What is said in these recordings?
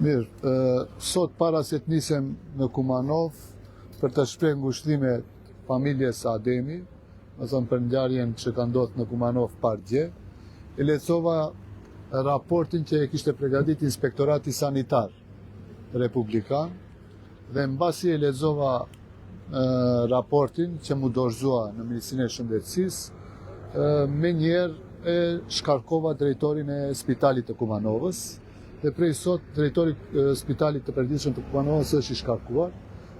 Mirë, sot para se të nisem në Kumanov për të shpreh ngushëllime familjes Ademi, për ngjarjen që ka ndodhur në Kumanov Pardje, e lexova raportin që e kishte përgatitur Inspektorati Sanitar Republikan dhe mbasi e lexova raportin që mu dorëzua në Ministrinë e Shëndetësisë, me njerë e shkarkova drejtorin e Spitalit të Kumanovës, dhe prej sot drejtori Spitalit të Përditshëm të Kumanovës është i shkarkuar.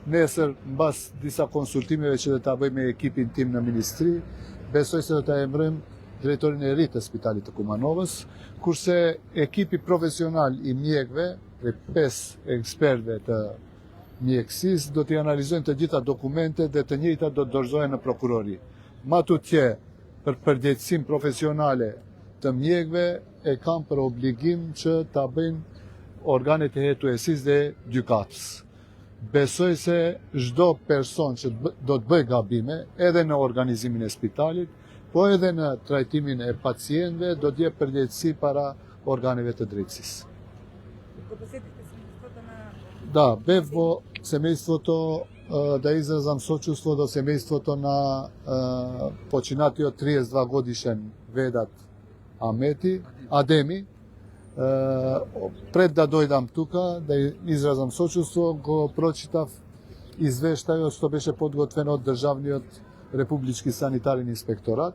Nesër, mbas disa konsultimeve që do ta bëj me ekipin tim në ministri, besoj se do ta emërojmë drejtorin e ri të Spitalit të Kumanovës, kurse ekipi profesional i mjekëve, prej 5 ekspertëve të mjekësisë, do t'i analizojnë të gjitha dokumentet dhe të njëjtat do të dorëzohen në prokurori. Matutje, për përgjegjësinë profesionale të mjekëve e kam për obligim që ta bëjnë organet e hetuesisë dhe gjykatës. Besoj se çdo person që do të bëjë gabime, edhe në organizimin e spitalit, po edhe në trajtimin e pacientëve, do të jep përgjegjësi para organeve të drejtësisë. Da, bevo семејството да изразам сочувство до семејството на починатиот 32 годишен Ведат Адеми. Пред да дојдам тука, да изразам сочувство, го прочитав извештајот што беше подготвен од Државниот Републички санитарен инспекторат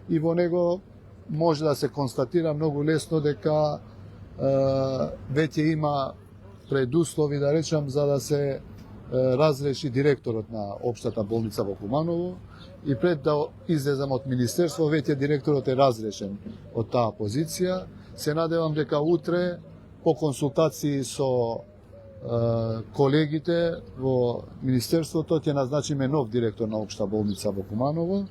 и во него може да се констатира многу лесно дека веќе има предуслови, да речам, за да се разреши директорот на Општата болница во Куманово и пред да излезам од министерство, веќе директорот е разрешен од таа позиција. Се надевам дека утре, по консултации со колегите во министерството, ќе назначиме нов директор на Општа болница во Куманово.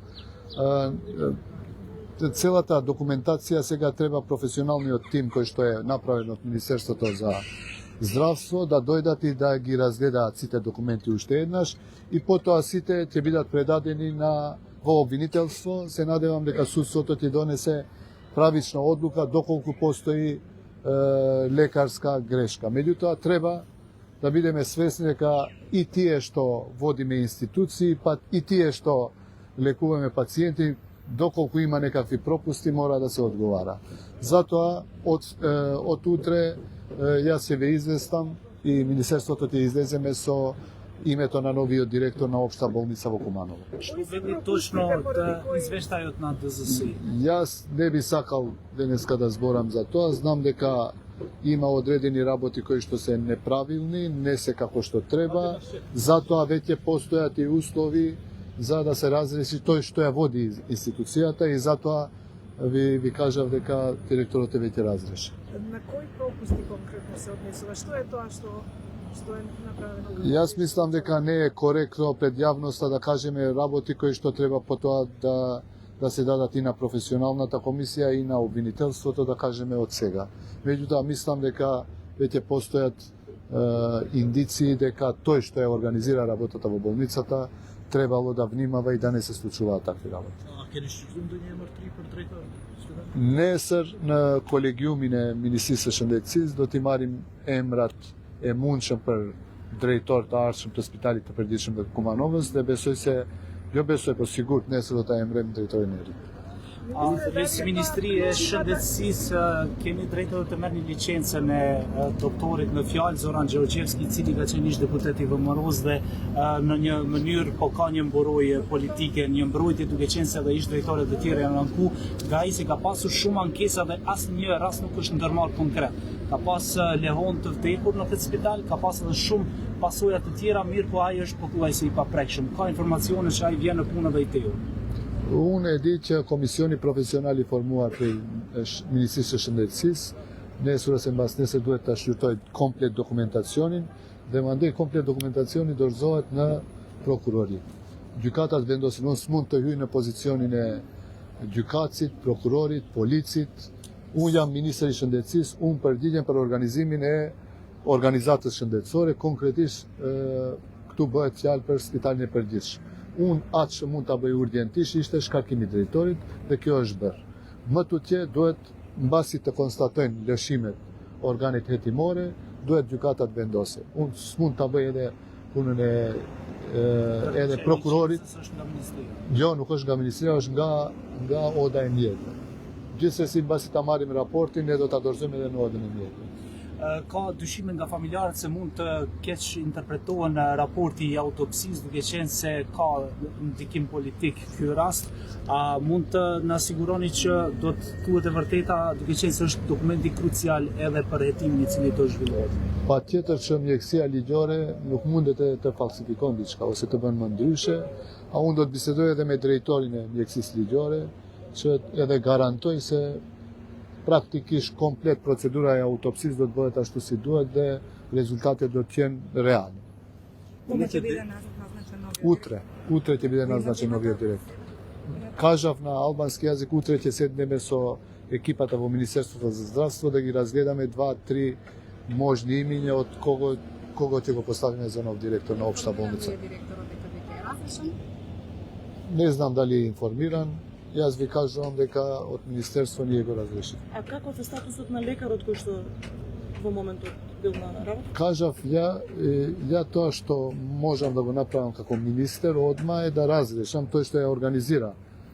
Целата документација сега треба професионалниот тим кој што е направен од Министерството за здравство да дојдат и да ги разгледаат сите документи уште еднаш и потоа сите ќе бидат предадени во обвинителство. Се надевам дека судството ќе донесе правична одлука доколку постои лекарска грешка. Меѓутоа треба да бидеме свесни дека и тие што водиме институции, па и тие што лекуваме пациенти, доколку има некакви пропусти, мора да се одговара. Затоа од утре јас се ве известам и Министерството ќе излеземе со името на новиот директор на Општа болница во Куманово. Што веди точно извештајот на ДЗС? Јас не би сакал денеска да зборам за тоа. Знам дека има одредени работи кои што се неправилни, не се како што треба. Затоа веќе постојат и услови за да се разреши тој што ја води институцијата и затоа ви кажав дека директорот е веќе разрешен. На кои пропусти конкретно се однесува? Што е тоа што е направено? Јас мислам дека не е коректно пред јавноста да кажеме работи кои што треба потоа да се дадат и на професионалната комисија и на обвинителството, да кажеме од сега. Меѓутоа мислам дека веќе постојат индиции дека тој што ја организира работата во болницата требало да внимава и да не се случуваат такви работи. Nesër në kolegiumin e Ministrisë së Shëndetësisë do t'i marrim emrat e mundshëm për drejtor të ardhshëm të Spitalit të Përditshëm të Kumanovës dhe besoj, po sigurt nesër do ta emërojmë drejtorin e ri. Si Ministri e Shëndetësisë keni drejtë të merrni licencën e doktorit në fjalë Zoran Gjeorgjevski, i cili ka qenë ish deputet i VMRO-s dhe në një mënyrë po ka një mburojje politike, një mbrojtje duke qenë se edhe ish drejtorët e tjerë janë anku, nga ai se ka pasur shumë ankesa dhe asnjë rast nuk është ndërmarrë konkret. Ka pas lehon të vdekur në këtë spital, ka pas edhe shumë pasoja të tjera, mirë po ai është pothuajse i paprekshëm. Ka informacione që ai vjen në punë dhe i teu. Unë e di që komisioni profesional i formuar prej Ministrisë së Shëndetësisë, nesër ose mbas nesër duhet ta shqyrtoj komplet dokumentacionin dhe mandej komplet dokumentacioni dorëzohet në prokurori. Gjykatat vendosin, unë s'mund të hyj në pozicionin e gjykatësit, prokurorit, policit. Unë jam Ministri i Shëndetësisë, unë përgjigjem për organizimin e organizatës shëndetësore, konkretisht këtu bëhet fjalë për Spitalin e Përditshëm. Unë atë që mund të bëj urgjentisht ishte shkarkimi drejtorit dhe kjo është bërë. Më tutje duhet mbasi të konstatojnë lëshimet organet hetimore, duhet gjykata të vendosë. Unë s'mund ta bëj edhe punën edhe prokurorit. Është nga ministria. Jo, nuk është nga ministria, është nga oda e mjekëve. Gjithsesi mbasi ta marrim raportin, ne do ta dorëzojmë edhe në odën e mjekëve. Ka dyshime nga familjarët se mund të keq interpretohen raporti i autopsisë duke qenë se ka ndikim politik ky rast. A mund të na siguroni që do të thuhet e vërteta duke qenë se është dokumenti krucial edhe për hetimin i cili do zhvillohet? Patjetër që mjekësia ligjore nuk mundet të falsifikon diçka ose të bën më ndryshe, a unë do të bisedoj edhe me drejtorin e mjekësisë ligjore që edhe garantoj se praktikisht komplet procedura e autopsisë do të bëhet ashtu si duhet dhe rezultatet do të jenë reale. Kome će biti naznačen novi? Utre će biti naznačen novi direktor. Kažav na albanski jezik, utre će sedne meso ekipata vo Ministarstvu za zdravstvo da gi razgledame 2-3 možni imenja od kogo će go postavljene za nov direktor na opšta bolnica. Ne znam da li je informiran, jaz vi kažem дека од Министерство nije го разрешил. А како е статусот на лекарот кој што во моментот бил на работа? Кажав, ја тоа што можам да го направам како министер одма е да разрешам тој што ја организира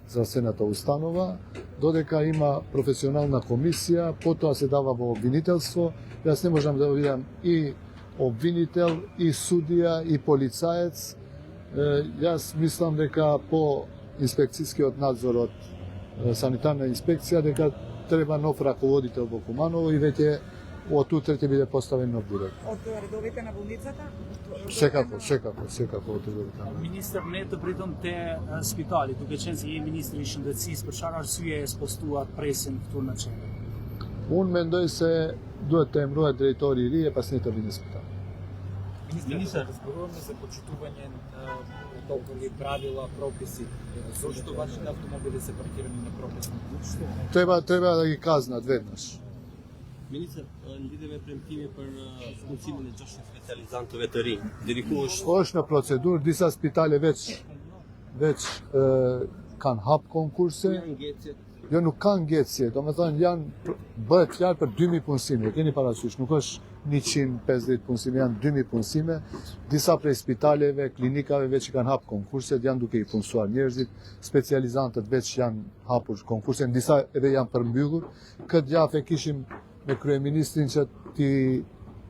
здравствената установа, додека има професионална комисија, потоа се дава во обвинителство. Јас не можам да видам и обвинител, и судија, и полицаец. Јас мислам дека по инспекцијскиот надзор од санитарна инспекција дека треба нов раководител во Куманово и веќе од утре ќе биде поставен нов директор. Од редовите на болницата? Секако од редовите. Ministër, ne të pritëm te spitali, duke qenë se je ministri i shëndetësisë, për çfarë arsye e spostuat presin këtu në qendër? Unë mendoj se duhet të emërohet drejtori i ri e pastaj të vinë në spital. Министар, разборуваме за почитување на толкови правила, прописи. Зошто вашите автомобили се паркирани на прописни патишта? Треба да ги казнат веднаш. Ministër, lidhe me premtimi për punësimin e 6 specializantëve të rinj. Diku është Është në procedurë, disa spitale veç kanë hap konkurse. janë ngecjet. Jo, nuk kanë ngjecje, domethënë bëhet fjalë për 2000 punësime, keni parasysh, nuk është 150 punësime, janë 2000 punësime. Disa prej spitaleve, klinikave veç i kanë hap konkurset, janë duke i punësuar njerëzit, specializantët veç janë hapur konkurse, disa edhe janë përmbyllur. Këtë javë e kishim me kryeministrin që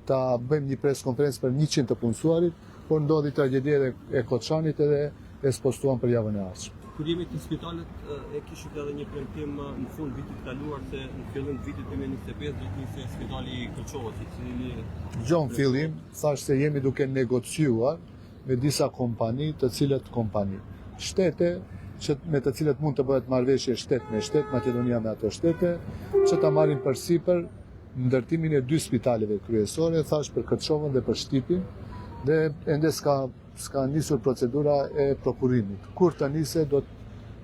ta bëjmë një preskonferencë për 100 të punësuarit, por ndodhi tragjedia e Koçanit edhe e spostuan për javën e ardhshme. Kur jemi te spitalet e kishit edhe një premtim në fund vitit kaluar se në fillim të vitit 2025 do të nisë spitali i Kërçovës, i cili Gjon fillim, thash se jemi duke negociuar me disa kompani, të cilët kompani shtete, me të cilët mund të bëhet marrëveshje shtet me shtet, Maqedonia me ato shtete, që ta marrin përsipër ndërtimin e 2 spitaleve kryesore, thash për Kërçovën dhe për Shtypin, dhe ende s'ka nisur procedura e prokurimit. Kur të nise do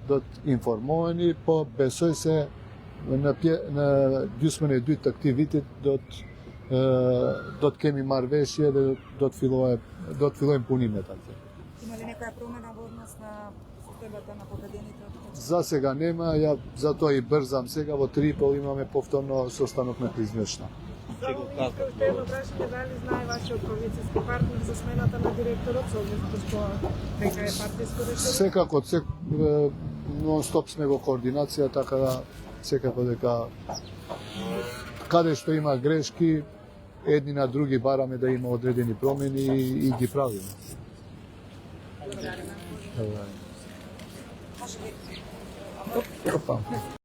të informoheni, po besoj se në gjysmën e dytë të këtij vitit do të kemi marrëveshje dhe do të fillojmë punimet atje. Има ли некоја промена во однос на состојбата на поведението? За сега нема, ја затоа и брзам сега, во Трипол имаме повторно состанок на кризниот штаб. Само министр, едно прашање, дали знае вашиот коалицијски партнер за смената на директорот, со оглед што дека е партијско решение? Секако, нон-стоп сме во координација, така да секако дека каде што има грешки, едни на други бараме да има одредени промени и ги правиме. Опа.